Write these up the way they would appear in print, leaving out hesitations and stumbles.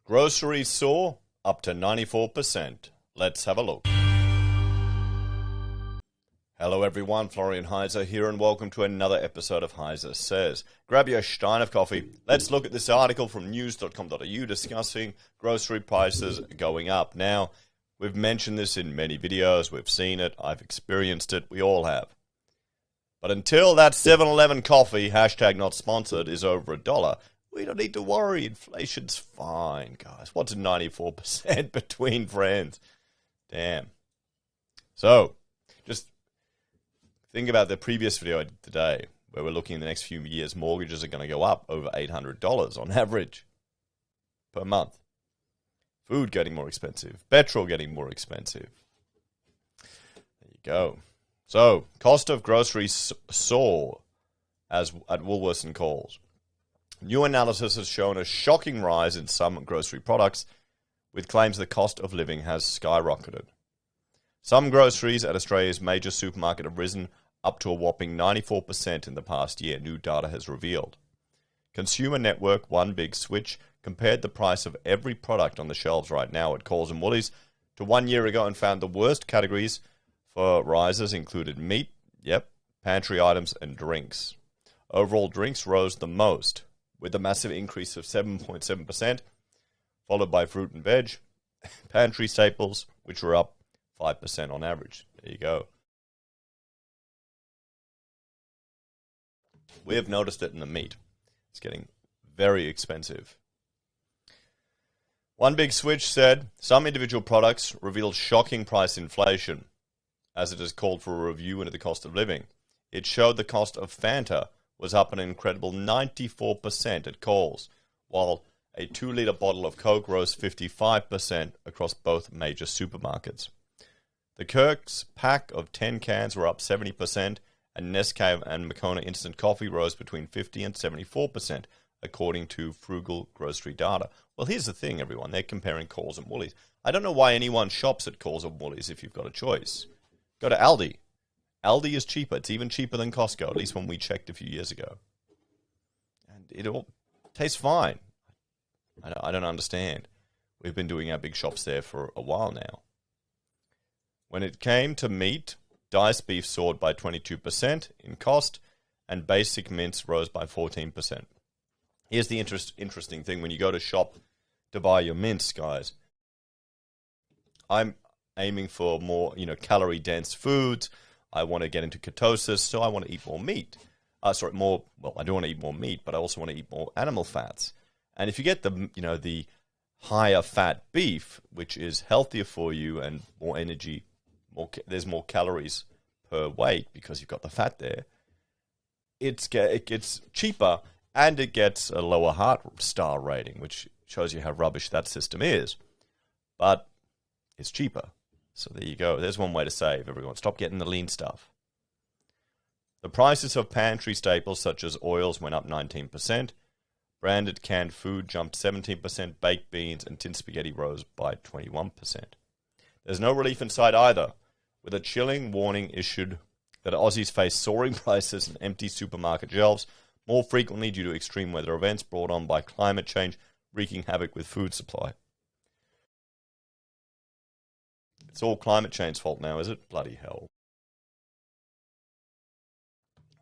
Groceries Soar up to 94%. Let's have a look. Hello everyone, Florian.heise here and welcome to another episode of HeiseSays. Grab your stein of coffee. Let's look at this article from news.com.au discussing grocery prices going up. Now, we've mentioned this in many videos, we've seen it, I've experienced it, we all have. But until that 7-Eleven coffee, hashtag not sponsored, is over $1, we don't need to worry. Inflation's fine, guys. What's 94% between friends? Damn. So, just think about the previous video I did today, where we're looking in the next few years, mortgages are going to go up over $800 on average per month. Food getting more expensive. Petrol getting more expensive. There you go. So, cost of groceries soar at Woolworths and Coles. New analysis has shown a shocking rise in some grocery products, with claims the cost of living has skyrocketed. Some groceries at Australia's major supermarket have risen up to a whopping 94% in the past year, new data has revealed. Consumer Network One Big Switch compared the price of every product on the shelves right now at Coles and Woolies to 1 year ago and found the worst categories for rises included meat, pantry items, and drinks. Overall, drinks rose the most, with a massive increase of 7.7%, followed by fruit and veg, pantry staples, which were up 5% on average. There you go. We have noticed it in the meat. It's getting very expensive. One Big Switch said some individual products revealed shocking price inflation, as it has called for a review into the cost of living. It showed the cost of Fanta was up an incredible 94% at Coles, while a 2-litre bottle of Coke rose 55% across both major supermarkets. The Kirk's pack of 10 cans were up 70%, and Nescafe and Moccona instant coffee rose between 50 and 74%, according to Frugal Grocery data. Well, here's the thing, everyone. They're comparing Coles and Woolies. I don't know why anyone shops at Coles and Woolies if you've got a choice. Go to Aldi. Aldi is cheaper. It's even cheaper than Costco, at least when we checked a few years ago. And it all tastes fine. I don't understand. We've been doing our big shops there for a while now. When it came to meat, diced beef soared by 22% in cost, and basic mince rose by 14%. Here's the interesting thing. When you go to shop to buy your mince, guys, I'm aiming for more, calorie-dense foods. I want to get into ketosis, so I want to eat more meat. I do want to eat more meat, but I also want to eat more animal fats. And if you get the higher fat beef, which is healthier for you and more energy, there's more calories per weight because you've got the fat there, it gets cheaper and it gets a lower heart star rating, which shows you how rubbish that system is. But it's cheaper. So there you go. There's one way to save, everyone. Stop getting the lean stuff. The prices of pantry staples such as oils went up 19%. Branded canned food jumped 17%. Baked beans and tin spaghetti rose by 21%. There's no relief in sight either, with a chilling warning issued that Aussies face soaring prices and empty supermarket shelves, more frequently due to extreme weather events brought on by climate change, wreaking havoc with food supply. It's all climate change's fault now, is it? Bloody hell.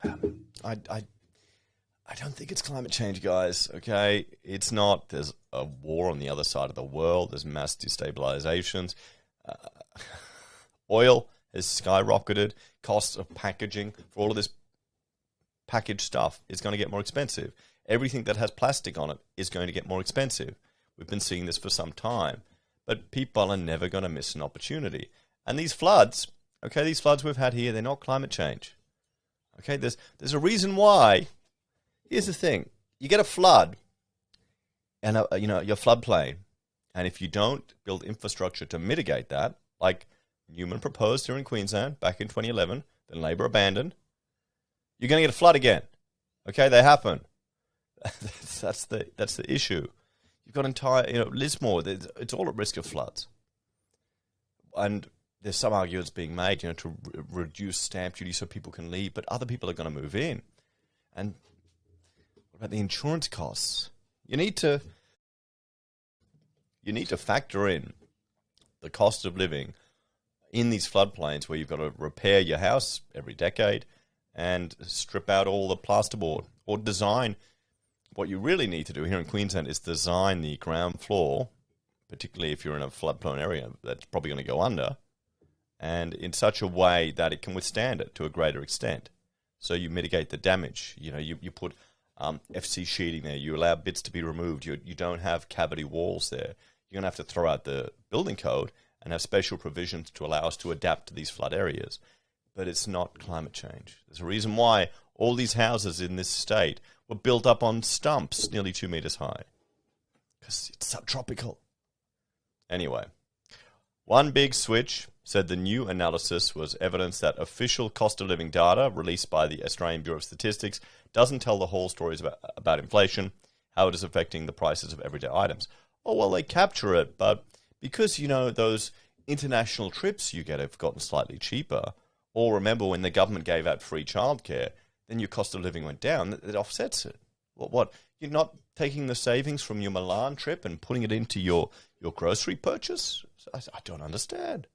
I don't think it's climate change, guys, okay? It's not. There's a war on the other side of the world. There's mass destabilizations. Oil has skyrocketed. Costs of packaging for all of this packaged stuff is going to get more expensive. Everything that has plastic on it is going to get more expensive. We've been seeing this for some time. But people are never going to miss an opportunity. And these floods we've had here, they're not climate change. Okay, there's a reason why. Here's the thing. You get a flood, and your floodplain, and if you don't build infrastructure to mitigate that, like Newman proposed here in Queensland back in 2011, then Labor abandoned, you're going to get a flood again. Okay, they happen. That's the issue. You've got entire, Lismore, it's all at risk of floods. And there's some arguments being made, to reduce stamp duty so people can leave, but other people are going to move in. And what about the insurance costs? You need to you need to factor in the cost of living in these floodplains where you've got to repair your house every decade and strip out all the plasterboard, or design. What you really need to do here in Queensland is design the ground floor, particularly if you're in a flood-prone area that's probably going to go under, and in such a way that it can withstand it to a greater extent. So you mitigate the damage. You know, you put FC sheeting there. You allow bits to be removed. You don't have cavity walls there. You're going to have to throw out the building code and have special provisions to allow us to adapt to these flood areas. But it's not climate change. There's a reason why all these houses in this state were built up on stumps nearly 2 meters high. Because it's subtropical. Anyway, One Big Switch said the new analysis was evidence that official cost of living data released by the Australian Bureau of Statistics doesn't tell the whole stories about inflation, how it is affecting the prices of everyday items. Oh, well, they capture it, but because, you know, those international trips you get have gotten slightly cheaper, or remember when the government gave out free childcare, then your cost of living went down, it offsets it. What? You're not taking the savings from your Milan trip and putting it into your grocery purchase? I don't understand.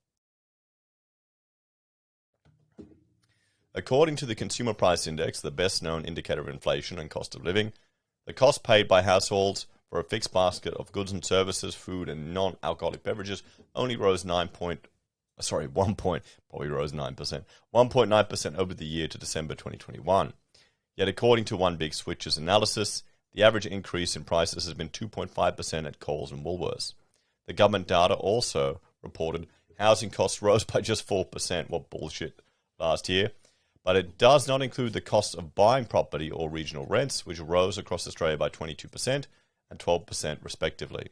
According to the Consumer Price Index, the best-known indicator of inflation and cost of living, the cost paid by households for a fixed basket of goods and services, food and non-alcoholic beverages only rose 1.9% over the year to December 2021. Yet according to One Big Switch's analysis, the average increase in prices has been 2.5% at Coles and Woolworths. The government data also reported housing costs rose by just 4%, what bullshit, last year. But it does not include the cost of buying property or regional rents, which rose across Australia by 22% and 12% respectively.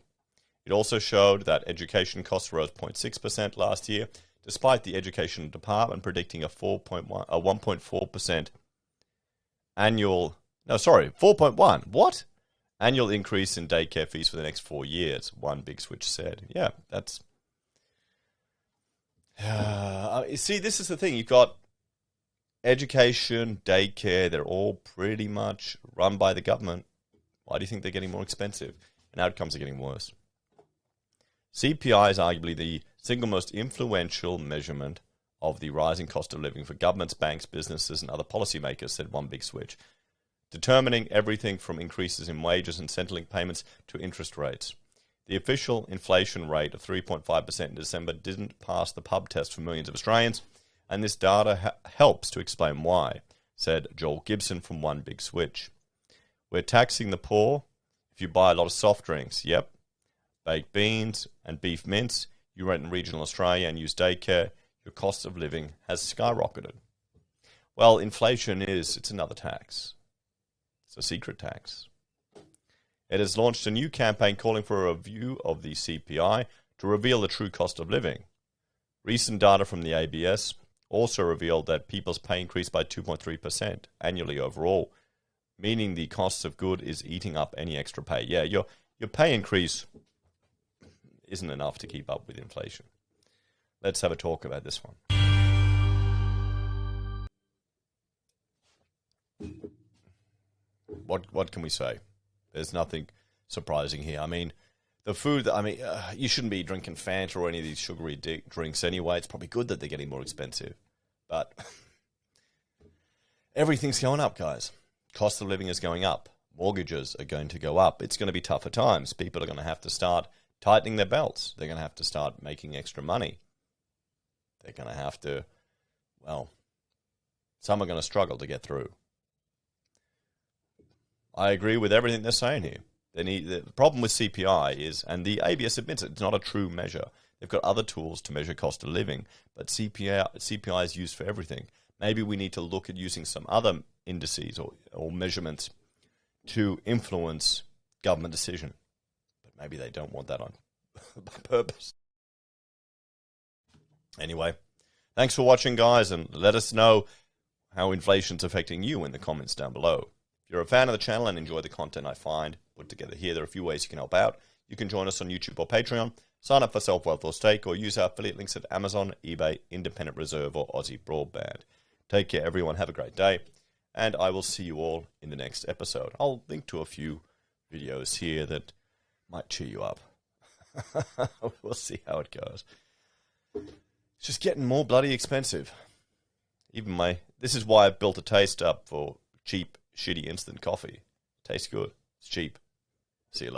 It also showed that education costs rose 0.6% last year, despite the Education Department predicting a 1.4% annual 4.1. What? Annual increase in daycare fees for the next 4 years, One Big Switch said. Yeah, that's... you see, this is the thing. You've got education, daycare, they're all pretty much run by the government. Why do you think they're getting more expensive? And outcomes are getting worse. CPI is arguably the single most influential measurement of the rising cost of living for governments, banks, businesses, and other policymakers, said One Big Switch, determining everything from increases in wages and Centrelink payments to interest rates. The official inflation rate of 3.5% in December didn't pass the pub test for millions of Australians, and this data helps to explain why, said Joel Gibson from One Big Switch. We're taxing the poor if you buy a lot of soft drinks, yep. Baked beans and beef mince, you rent in regional Australia and use daycare, your cost of living has skyrocketed. Well, inflation it's another tax. It's a secret tax. It has launched a new campaign calling for a review of the CPI to reveal the true cost of living. Recent data from the ABS also revealed that people's pay increased by 2.3% annually overall, meaning the cost of good is eating up any extra pay. Yeah, your pay increase isn't enough to keep up with inflation. Let's have a talk about this one. What can we say? There's nothing surprising here. I mean, the food, you shouldn't be drinking Fanta or any of these sugary drinks anyway. It's probably good that they're getting more expensive. But everything's going up, guys. Cost of living is going up. Mortgages are going to go up. It's going to be tougher times. People are going to have to start tightening their belts. They're going to have to start making extra money. They're going to have to, some are going to struggle to get through. I agree with everything they're saying here. The problem with CPI is, and the ABS admits it, it's not a true measure. They've got other tools to measure cost of living, but CPI is used for everything. Maybe we need to look at using some other indices or measurements to influence government decision. But maybe they don't want that on purpose. Anyway, thanks for watching, guys, and let us know how inflation's affecting you in the comments down below. If you're a fan of the channel and enjoy the content I find put together here, there are a few ways you can help out. You can join us on YouTube or Patreon, sign up for SelfWealth or Stake, or use our affiliate links at Amazon, eBay, Independent Reserve, or AussieBroadband. Take care, everyone. Have a great day, and I will see you all in the next episode. I'll link to a few videos here that might cheer you up. We'll see how it goes. It's just getting more bloody expensive. This is why I built a taste up for cheap, shitty instant coffee. Tastes good. It's cheap. See you later.